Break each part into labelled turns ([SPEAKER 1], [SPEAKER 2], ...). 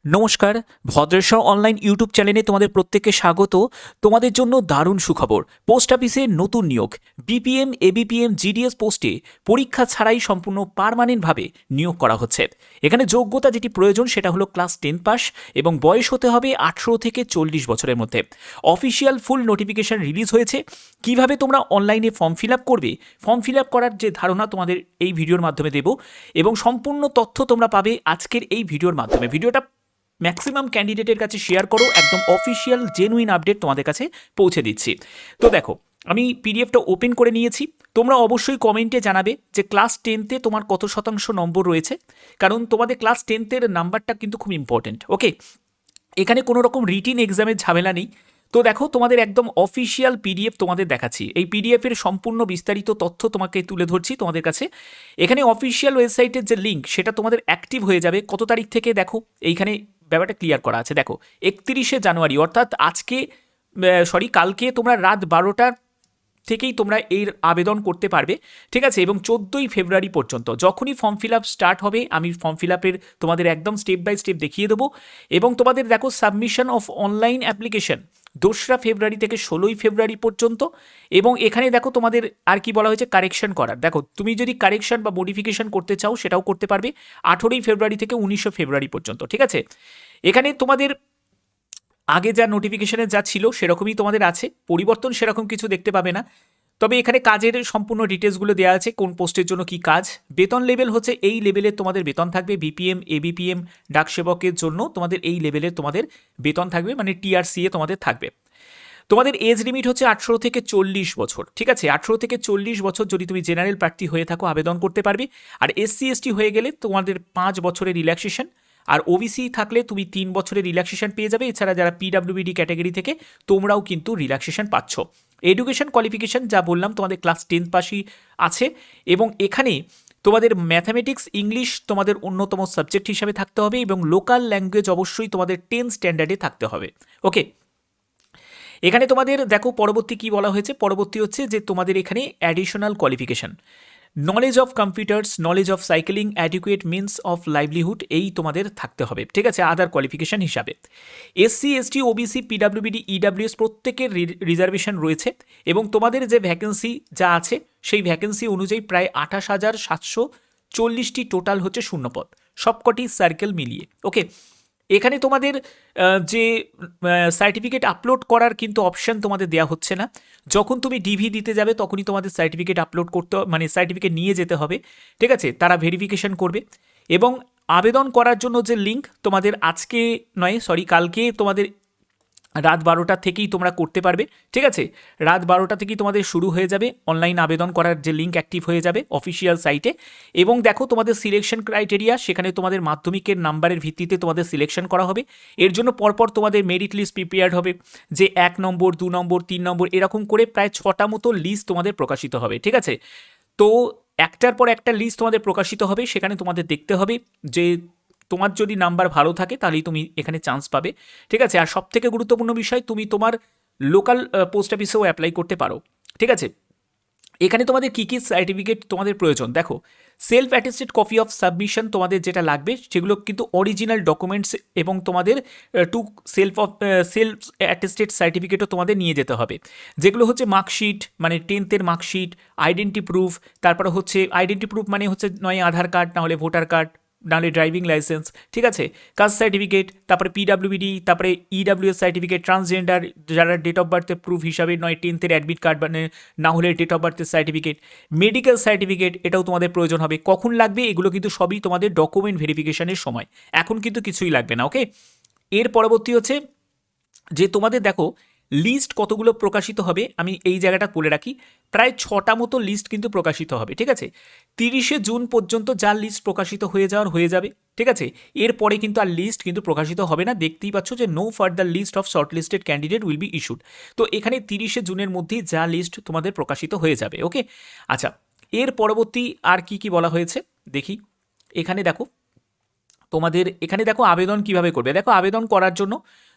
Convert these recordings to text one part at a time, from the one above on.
[SPEAKER 1] নমস্কার, Bhadreswar online YouTube চ্যানেলে তোমাদের প্রত্যেককে স্বাগত। তোমাদের জন্য দারুণ সুখবর। পোস্ট অফিসে নতুন নিয়োগ, বিপিএম, এবিপিএম, জিডিএস পোস্টে পরীক্ষা ছাড়াই সম্পূর্ণ পার্মানেন্টভাবে নিয়োগ করা হচ্ছে। এখানে যোগ্যতা যেটি প্রয়োজন সেটা হলো ক্লাস 10 পাস এবং বয়স হতে হবে 18 থেকে 40 বছরের মধ্যে। অফিসিয়াল ফুল নোটিফিকেশন রিলিজ হয়েছে। কিভাবে তোমরা অনলাইনে ফর্ম ফিল আপ করবে, ফর্ম ফিল আপ করার যে ধারণা তোমাদের এই ভিডিওর মাধ্যমে দেব এবং সম্পূর্ণ তথ্য তোমরা পাবে আজকের এই ভিডিওর মাধ্যমে। ভিডিওটা ম্যাক্সিমাম ক্যান্ডিডেটের কাছে শেয়ার করো, একদম অফিসিয়াল জেনুইন আপডেট তোমাদের কাছে পৌঁছে দিচ্ছি। তো দেখো, আমি পিডিএফটা ওপেন করে নিয়েছি। তোমরা অবশ্যই কমেন্টে জানাবে যে ক্লাস 10তে তোমার কত শতাংশ নম্বর রয়েছে, কারণ তোমাদের ক্লাস 10র নাম্বারটা কিন্তু খুব ইম্পর্টেন্ট। ওকে, এখানে কোনো রকম রিটিন এক্সামের ঝামেলা নেই। তো দেখো, তোমাদের একদম অফিসিয়াল পিডিএফ তোমাদের দেখাচ্ছি। এই পিডিএফের সম্পূর্ণ বিস্তারিত তথ্য তোমাকে তুলে ধরছি তোমাদের কাছে। এখানে অফিসিয়াল ওয়েবসাইটের যে লিঙ্ক সেটা তোমাদের অ্যাক্টিভ হয়ে যাবে কত তারিখ থেকে, দেখো এইখানে ব্যাপারটা ক্লিয়ার করা আছে। দেখো, 31শে জানুয়ারি অর্থাৎ কালকে তোমরা রাত 12টার থেকেই তোমরা এর আবেদন করতে পারবে, ঠিক আছে। এবং 14ই ফেব্রুয়ারি পর্যন্ত যখনই ফর্ম ফিল আপ স্টার্ট হবে আমি ফর্ম ফিল আপের তোমাদের একদম স্টেপ বাই স্টেপ দেখিয়ে দেবো। এবং তোমাদের দেখো, সাবমিশন অফ অনলাইন অ্যাপ্লিকেশন 2রা ফেব্রুয়ারি থেকে 16ই ফেব্রুয়ারি পর্যন্ত। এবং এখানে দেখো তোমাদের আর কি বলা হয়েছে, কারেকশন করার। দেখো, তুমি যদি কারেকশন বা মডিফিকেশন করতে চাও সেটাও করতে পারবে 18ই ফেব্রুয়ারি থেকে 19শে ফেব্রুয়ারি পর্যন্ত, ঠিক আছে। এখানে তোমাদের আগে যা নোটিফিকেশনে যা ছিল সেরকমই তোমাদের আছে, পরিবর্তন সেরকম কিছু দেখতে পাবে না। তবে এখানে কাজের সম্পূর্ণ ডিটেলসগুলো দেওয়া আছে, কোন পোস্টের জন্য কি কাজ। বেতন লেভেল হচ্ছে এই লেভেলের তোমাদের বেতন থাকবে। বিপিএম, এবিপিএম, ডাকসেবকের জন্য তোমাদের এই লেভেলের তোমাদের বেতন থাকবে, মানে টিআরসিএ তোমাদের থাকবে। তোমাদের এজ লিমিট হচ্ছে 18 থেকে 40 বছর, ঠিক আছে। 18 থেকে 40 বছর যদি তুমি জেনারেল প্রার্থী হয়ে থাকো আবেদন করতে পারবে। আর এসসি এসটি হয়ে গেলে তোমাদের 5 বছরের রিল্যাক্সেশন, আর ওবিসি থাকলে তুমি 3 বছরের রিল্যাক্সেশন পেয়ে যাবে। এছাড়া যারা পিডাব্লিউবিডি ক্যাটাগরি থেকে তোমরাও কিন্তু রিল্যাক্সেশন পাচ্ছ। এডুকেশন কোয়ালিফিকেশন যা বললাম, তোমাদের ক্লাস 10 পাসই আছে। এবং এখানে তোমাদের ম্যাথামেটিক্স, ইংলিশ তোমাদের অন্যতম সাবজেক্ট হিসাবে থাকতে হবে এবং লোকাল ল্যাঙ্গুয়েজ অবশ্যই তোমাদের 10 স্ট্যান্ডার্ডে থাকতে হবে। ওকে, এখানে তোমাদের দেখো পরবর্তী কি বলা হয়েছে। পরবর্তী হচ্ছে যে তোমাদের এখানে additional qualification, knowledge of computers, knowledge of cycling, adequate means of livelihood, এই তোমাদের থাকতে হবে, ঠিক আছে, আদার কোয়ালিফিকেশন হিসাবে। এসসি এসটি ওবিসি পিডাব্লিউবিডি ইডাব্লিউএস প্রত্যেকের রিজার্ভেশন রয়েছে। এবং তোমাদের যে ভ্যাকেন্সি যা আছে সেই ভ্যাকেন্সি অনুযায়ী প্রায় 28,740টি টোটাল হচ্ছে শূন্যপদ, সবকটি সার্কেল মিলিয়ে। ওকে, এখানে তোমাদের যে সার্টিফিকেট আপলোড করার কিন্তু অপশন তোমাদের দেওয়া হচ্ছে না। যখন তুমি ডিভি দিতে যাবে তখনই তোমাদের সার্টিফিকেট আপলোড করতে, মানে সার্টিফিকেট নিয়ে যেতে হবে, ঠিক আছে। তারা ভেরিফিকেশন করবে। এবং আবেদন করার জন্য যে লিঙ্ক তোমাদের আজকে নয়, কালকে তোমাদের রাত 12টা থেকেই তোমরা করতে পারবে, ঠিক আছে। রাত 12টা থেকেই তোমাদের শুরু হয়ে যাবে অনলাইন আবেদন করার যে লিঙ্ক অ্যাক্টিভ হয়ে যাবে অফিসিয়াল সাইটে। এবং দেখো, তোমাদের সিলেকশন ক্রাইটেরিয়া, সেখানে তোমাদের মাধ্যমিকের নাম্বারের ভিত্তিতে তোমাদের সিলেকশন করা হবে। এর জন্য পরপর তোমাদের মেরিট লিস্ট প্রিপেয়ার্ড হবে, যে 1 নম্বর, 2 নম্বর, 3 নম্বর এরকম করে প্রায় 6টা মতো লিস্ট তোমাদের প্রকাশিত হবে, ঠিক আছে। তো একটার পর একটা লিস্ট তোমাদের প্রকাশিত হবে, সেখানে তোমাদের দেখতে হবে যে তোমার যদি নাম্বার ভালো থাকে তাহলেই তুমি এখানে চান্স পাবে, ঠিক আছে। আর সবথেকে গুরুত্বপূর্ণ বিষয়, তুমি তোমার লোকাল পোস্ট অফিসেও অ্যাপ্লাই করতে পারো, ঠিক আছে। এখানে তোমাদের কী কী সার্টিফিকেট তোমাদের প্রয়োজন, দেখো, self attested copy of submission তোমাদের যেটা লাগবে সেগুলো কিন্তু অরিজিনাল ডকুমেন্টস, এবং তোমাদের সেলফ অ্যাটেস্টেড সার্টিফিকেটও তোমাদের নিয়ে যেতে হবে, যেগুলো হচ্ছে মার্কশিট, মানে 10th মার্কশিট, আইডেন্টি প্রুফ। তারপরে হচ্ছে আইডেন্টি প্রুফ মানে হচ্ছে নয় আধার কার্ড, না হলে ভোটার কার্ড, নাহলে ড্রাইভিং লাইসেন্স, ঠিক আছে। কাস্ট সার্টিফিকেট, তারপরে পিডাব্লিউবিডি, তারপরে ইডাব্লিউএস সার্টিফিকেট, ট্রান্সজেন্ডার যারা ডেট অফ বার্থের প্রুফ হিসাবে নয় 10th অ্যাডমিট কার্ড, মানে না হলে ডেট অফ বার্থের সার্টিফিকেট, মেডিকেল সার্টিফিকেট, এটাও তোমাদের প্রয়োজন হবে। কখন লাগবে এগুলো কিন্তু সবই তোমাদের ডকুমেন্ট ভেরিফিকেশনের সময়, এখন কিন্তু কিছুই লাগবে না। ওকে, এর পরবর্তী হচ্ছে যে তোমাদের দেখো লিস্ট কতগুলো প্রকাশিত হবে, আমি এই জায়গাটা বলে রাখি, প্রায় 6টা মতো লিস্ট কিন্তু প্রকাশিত হবে, ঠিক আছে। 30শে জুন পর্যন্ত যা লিস্ট প্রকাশিত হয়ে যাওয়ার হয়ে যাবে, ঠিক আছে। এরপরে কিন্তু আর লিস্ট কিন্তু প্রকাশিত হবে না, দেখতেই পাচ্ছ যে no further list of short listed candidate will be issued. তো এখানে 30শে জুনের মধ্যেই যা লিস্ট তোমাদের প্রকাশিত হয়ে যাবে। ওকে, আচ্ছা, এর পরবর্তী আর কি কি বলা হয়েছে দেখি। এখানে দেখো, তোমাদের এখানে দেখো আবেদন কিভাবে করবে। দেখো, আবেদন করার জন্য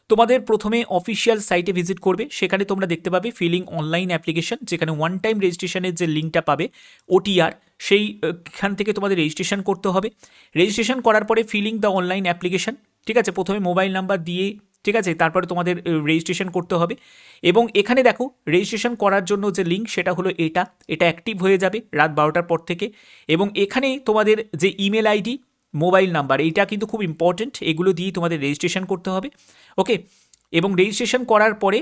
[SPEAKER 1] তোমাদের প্রথমে অফিসিয়াল সাইটে ভিজিট করবে, সেখানে তোমরা দেখতে পাবে ফিলিং অনলাইন অ্যাপ্লিকেশন, যেখানে ওয়ান টাইম রেজিস্ট্রেশনের যে লিঙ্কটা পাবে ওটিআর, সেইখান থেকে তোমাদের রেজিস্ট্রেশন করতে হবে। রেজিস্ট্রেশন করার পরে ফিলিং দ্য অনলাইন অ্যাপ্লিকেশন, ঠিক আছে, প্রথমে মোবাইল নাম্বার দিয়ে, ঠিক আছে, তারপরে তোমাদের রেজিস্ট্রেশন করতে হবে। এবং এখানে দেখো রেজিস্ট্রেশন করার জন্য যে লিঙ্ক সেটা হলো এটা অ্যাক্টিভ হয়ে যাবে রাত 12টার পর থেকে। এবং এখানে তোমাদের যে ইমেল আইডি, মোবাইল নাম্বার, এইটা কিন্তু খুব ইম্পর্টেন্ট, এগুলো দিয়েই তোমাদের রেজিস্ট্রেশন করতে হবে। ওকে, এবং রেজিস্ট্রেশন করার পরে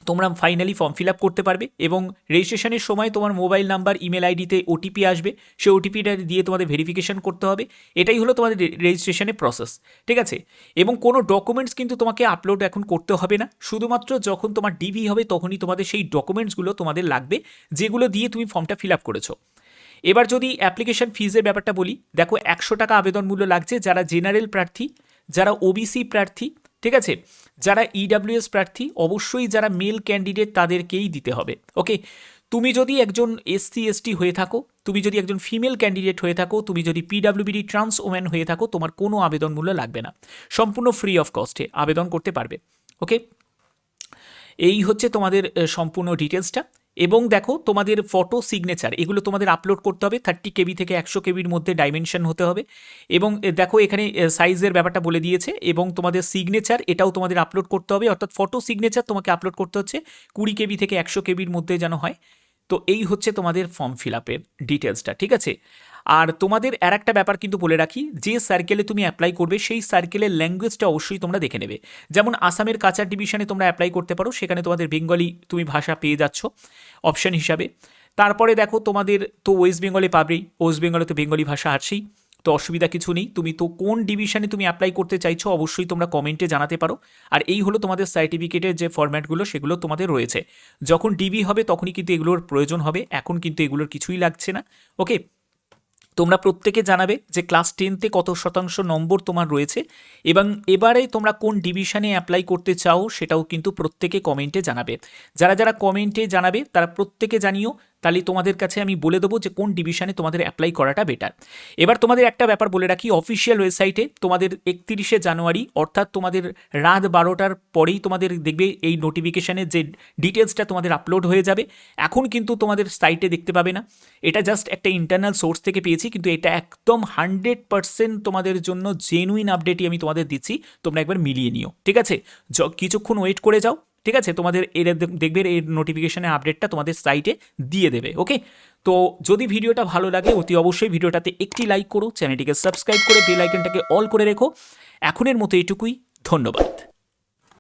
[SPEAKER 1] তোমরা ফাইনালি ফর্ম ফিল আপ করতে পারবে। এবং রেজিস্ট্রেশনের সময় তোমার মোবাইল নাম্বার, ইমেল আইডিতে ওটিপি আসবে, সেই ওটিপিটা দিয়ে তোমাদের ভেরিফিকেশন করতে হবে। এটাই হলো তোমাদের রেজিস্ট্রেশনের প্রসেস, ঠিক আছে। এবং কোনো ডকুমেন্টস কিন্তু তোমাকে আপলোড এখন করতে হবে না, শুধুমাত্র যখন তোমার ডিভি হবে তখনই তোমাদের সেই ডকুমেন্টসগুলো তোমাদের লাগবে, যেগুলো দিয়ে তুমি ফর্মটা ফিল আপ করেছো। এবার যদি অ্যাপ্লিকেশন ফিজের ব্যাপারটা বলি, দেখো 100 টাকা আবেদন মূল্য লাগছে যারা জেনারেল প্রার্থী, যারা ওবিসি প্রার্থী, ঠিক আছে, যারা ইডাব্লিউএস প্রার্থী, অবশ্যই যারা মেল ক্যান্ডিডেট তাদেরকেই দিতে হবে। ওকে, তুমি যদি একজন এসসি এসটি হয়ে থাকো, তুমি যদি একজন ফিমেল ক্যান্ডিডেট হয়ে থাকো, তুমি যদি পিডাব্লিউবিডি ট্রান্স ওম্যান হয়ে থাকো, তোমার কোনো আবেদন মূল্য লাগবে না, সম্পূর্ণ ফ্রি অফ কস্টে আবেদন করতে পারবে। ওকে, এই হচ্ছে তোমাদের সম্পূর্ণ ডিটেলসটা। এবং দেখো তোমাদের ফটো, সিগনেচার, এগুলো তোমাদের আপলোড করতে হবে 30 কেবি থেকে 100 কেবির মধ্যে ডাইমেনশন হতে হবে। এবং দেখো এখানে সাইজের ব্যাপারটা বলে দিয়েছে। এবং তোমাদের সিগনেচার, এটাও তোমাদের আপলোড করতে হবে, অর্থাৎ ফটো সিগনেচার তোমাকে আপলোড করতে হচ্ছে 20 কেবি থেকে 100 কেবির মধ্যে যেন হয়। তো এই হচ্ছে তোমাদের ফর্ম ফিল আপের ডিটেলসটা, ঠিক আছে। আর তোমাদের আর একটা ব্যাপার কিন্তু বলে রাখি, যে সার্কেলে তুমি অ্যাপ্লাই করবে সেই সার্কেলের ল্যাঙ্গুয়েজটা অবশ্যই তোমরা দেখে নেবে। যেমন আসামের কাছাড় ডিভিশনে তোমরা অ্যাপ্লাই করতে পারো, সেখানে তোমাদের বেঙ্গলি তুমি ভাষা পেয়ে যাচ্ছ অপশন হিসাবে। তারপরে দেখো তোমাদের তো ওয়েস্ট বেঙ্গলে পাবেই, ওয়েস্ট বেঙ্গলে তো বেঙ্গলি ভাষা আছেই, তো অসুবিধা কিছু নেই। তুমি তো কোন ডিভিশনে তুমি অ্যাপ্লাই করতে চাইছো অবশ্যই তোমরা কমেন্টে জানাতে পারো। আর এই হলো তোমাদের সার্টিফিকেটের যে ফরম্যাটগুলো সেগুলো তোমাদের রয়েছে। যখন ডিবি হবে তখনই কিন্তু এগুলোর প্রয়োজন হবে, এখন কিন্তু এগুলোর কিছুই লাগছে না। ওকে, তোমরা প্রত্যেকে জানাবে যে ক্লাস 10তে কত শতাংশ নম্বর তোমার রয়েছে, এবং এবারে তোমরা কোন ডিভিশনে অ্যাপ্লাই করতে চাও সেটাও কিন্তু প্রত্যেকে কমেন্টে জানাবে। যারা যারা কমেন্টে জানাবে তারা প্রত্যেকে জানিও, তাহলে তোমাদের কাছে আমি বলে দেবো যে কোন ডিভিশনে তোমাদের অ্যাপ্লাই করাটা বেটার। এবার তোমাদের একটা ব্যাপার বলে রাখি, অফিসিয়াল ওয়েবসাইটে তোমাদের 31শে জানুয়ারি, অর্থাৎ তোমাদের রাত 12টার পরেই তোমাদের দেখবে এই নোটিফিকেশানের যে ডিটেলসটা তোমাদের আপলোড হয়ে যাবে। এখন কিন্তু তোমাদের সাইটে দেখতে পাবে না, এটা জাস্ট একটা ইন্টারনাল সোর্স থেকে পেয়েছি, কিন্তু এটা একদম 100% তোমাদের জন্য জেনুইন আপডেটই আমি তোমাদের দিচ্ছি, তোমরা একবার মিলিয়ে নিও, ঠিক আছে। কিছুক্ষণ ওয়েট করে যাও, ঠিক আছে, তোমাদের এর দেখবে এর নোটিফিকেশনের আপডেটটা তোমাদের সাইটে দিয়ে দেবে। ওকে, তো যদি ভিডিওটা ভালো লাগে অতি অবশ্যই ভিডিওটাতে একটি লাইক করো, চ্যানেলটিকে সাবস্ক্রাইব করে বেল আইকনটাকে অল করে রেখো। এখনের মতো এটুকুই, ধন্যবাদ।